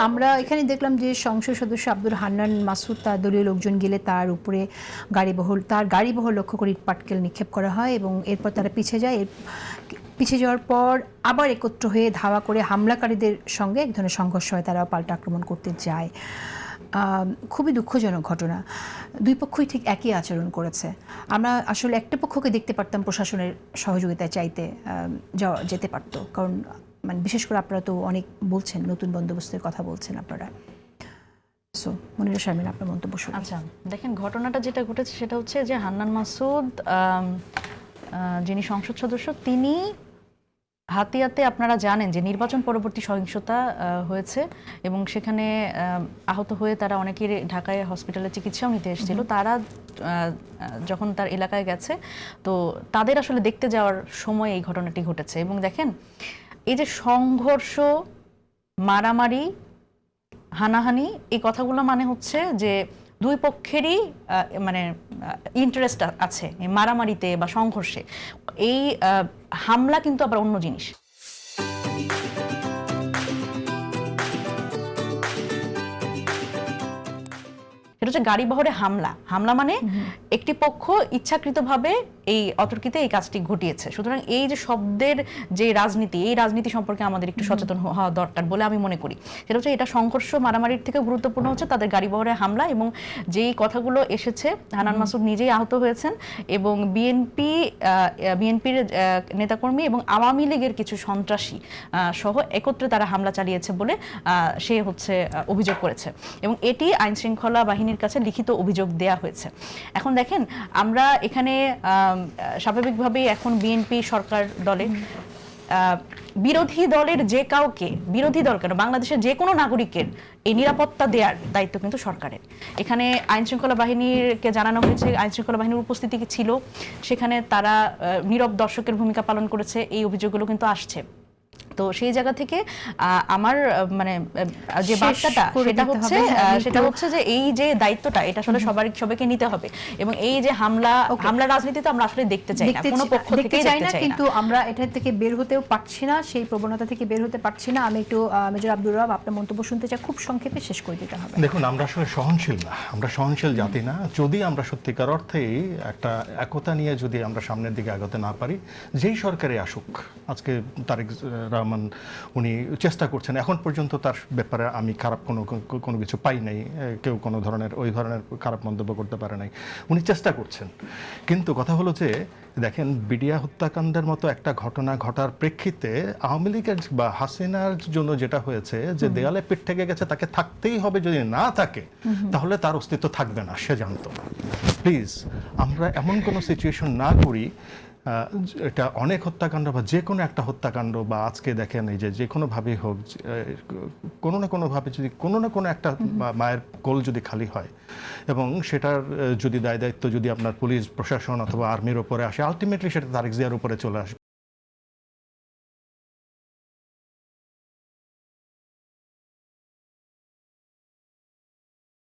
আমরা এখানে দেখলাম যে সংসদ সদস্য আব্দুল হান্নান মাসুদ তার দলীয় লোকজন গেলে তার উপরে গাড়িবহর লক্ষ্য করে ইটপাটকেল নিক্ষেপ করা হয় এবং এরপর তারা পিছিয়ে যায়। পিছিয়ে যাওয়ার পর আবার একত্র হয়ে ধাওয়া করে হামলাকারীদের সঙ্গে এক ধরনের সংঘর্ষ হয়, তারা পাল্টা আক্রমণ করতে যায়। খুবই দুঃখজনক ঘটনা। দুই পক্ষই ঠিক একই আচরণ করেছে। আমরা আসলে একটা পক্ষকে দেখতে পারতাম প্রশাসনের সহযোগিতা চাইতে যেতে পারত, কারণ মানে বিশেষ করে আপনারা তো অনেক বলছেন, নতুন বন্দোবস্তের কথা বলছেন আপনারা। সো মনিরা শারমিন, আপনার মন্তব্য শুনুন। আচ্ছা, দেখেন ঘটনাটা যেটা ঘটেছে সেটা হচ্ছে যে হান্নান মাসুদ যিনি সংসদ সদস্য, তিনি হাতিয়াতে আপনারা জানেন যে নির্বাচন পরবর্তী সহিংসতা হয়েছে এবং সেখানে আহত হয়ে তারা অনেকেই ঢাকায় হসপিটালে চিকিৎসাও নিতে এসেছিল। তারা যখন তার এলাকায় গেছে, তো তাদের আসলে দেখতে যাওয়ার সময় এই ঘটনাটি ঘটেছে। এবং দেখেন, এই যে সংঘর্ষ, মারামারি, হানাহানি, এই কথাগুলো মানে হচ্ছে যে দুই পক্ষেরই মানে ইন্টারেস্ট আছে এই মারামারিতে বা সংঘর্ষে। এই হামলা কিন্তু আবার অন্য জিনিস। সেটা হচ্ছে গাড়ি বহরে হামলা মানে একটি পক্ষ ইচ্ছাকৃতভাবে এই অতর্কিতে এই কাজটি ঘটিয়েছে। সুতরাং এই যে শব্দের যে রাজনীতি, এই রাজনীতি সম্পর্কে আমাদের একটু সচেতন হওয়া দরকার বলে আমি মনে করি। সেটা হচ্ছে এটা সংঘর্ষ মারামারির থেকে গুরুত্বপূর্ণ হচ্ছে তাদের গাড়ি বহরে হামলা। এবং যেই কথাগুলো এসেছে, হান্নান মাসুদ নিজেই আহত হয়েছেন এবং বিএনপির নেতাকর্মী এবং আওয়ামী লীগের কিছু সন্ত্রাসী সহ একত্রে তারা হামলা চালিয়েছে বলে সে হচ্ছে অভিযোগ করেছে এবং এটি আইন শৃঙ্খলা বাহিনীর কাছে লিখিত অভিযোগ দেয়া হয়েছে। এখন দেখেন, আমরা এখানে স্বাভাবিকভাবেই এখন বিএনপি সরকার দলে বিরোধী দলের যে কাউকে, বিরোধী দল কেন, বাংলাদেশের যে কোনো নাগরিকের এই নিরাপত্তা দেওয়ার দায়িত্ব কিন্তু সরকারের। এখানে আইন শৃঙ্খলা বাহিনীকে জানানো হয়েছে, আইন শৃঙ্খলা বাহিনীর উপস্থিতি ছিল সেখানে, তারা নীরব দর্শকের ভূমিকা পালন করেছে, এই অভিযোগগুলো কিন্তু আসছে। তো সেই জায়গা থেকে আমার মানে যে বার্তাটা সেটা হচ্ছে যে এই যে দায়িত্বটা, এটা আসলে সবাইকে নিতে হবে। এবং এই যে হামলা রাজনীতি তো আমরা আসলে দেখতে চাই না, কোনো পক্ষ থেকে দেখতে চাই না, কিন্তু আমরা এটা থেকে বের হতেও পারছি না, সেই প্রবণতা থেকে বের হতে পারছি না। আমি একটু মেজর আব্দুর রব আপনার মন্তব্য শুনতে চাই, খুব সংক্ষেপে শেষ করে দিতে হবে। দেখুন, আমরা আসলে সহনশীল না, আমরা সহনশীল জাতি না। যদি আমরা সত্যিকার অর্থেই একটা একতা নিয়ে যদি আমরা সামনের দিকে আগাতে না পারি, যেই সরকারে আসুক, আজকে তারেক রহমান উনি চেষ্টা করছেন, এখন পর্যন্ত তার ব্যাপারে আমি খারাপ কোনো কিছু পাই নাই, কেউ কোনো ধরনের ওই ধরনের খারাপ মন্তব্য করতে পারে নাই, উনি চেষ্টা করছেন। কিন্তু কথা হলো যে দেখেন, বিডিয়া হত্যাকাণ্ডের মতো একটা ঘটনা ঘটার প্রেক্ষিতে আওয়ামী লীগের বা হাসিনার জন্য যেটা হয়েছে যে দেয়ালে পিঠ থেকে গেছে, তাকে থাকতেই হবে, যদি না থাকে তাহলে তার অস্তিত্ব থাকবে না, সে জানতো। প্লিজ আমরা এমন কোনো সিচুয়েশন না করি, এটা অনেক হত্যাকাণ্ড বা যে কোনো একটা হত্যাকাণ্ড, বা আজকে দেখেন এই যে কোনোভাবেই হোক, কোনো না কোনোভাবে যদি কোনো না কোনো একটা মায়ের কোল যদি খালি হয় এবং সেটার যদি দায় দায়িত্ব যদি আপনার পুলিশ প্রশাসন অথবা আর্মির ওপরে আসে, আলটিমেটলি সেটা তারেক জিয়ার উপরে চলে আসবে।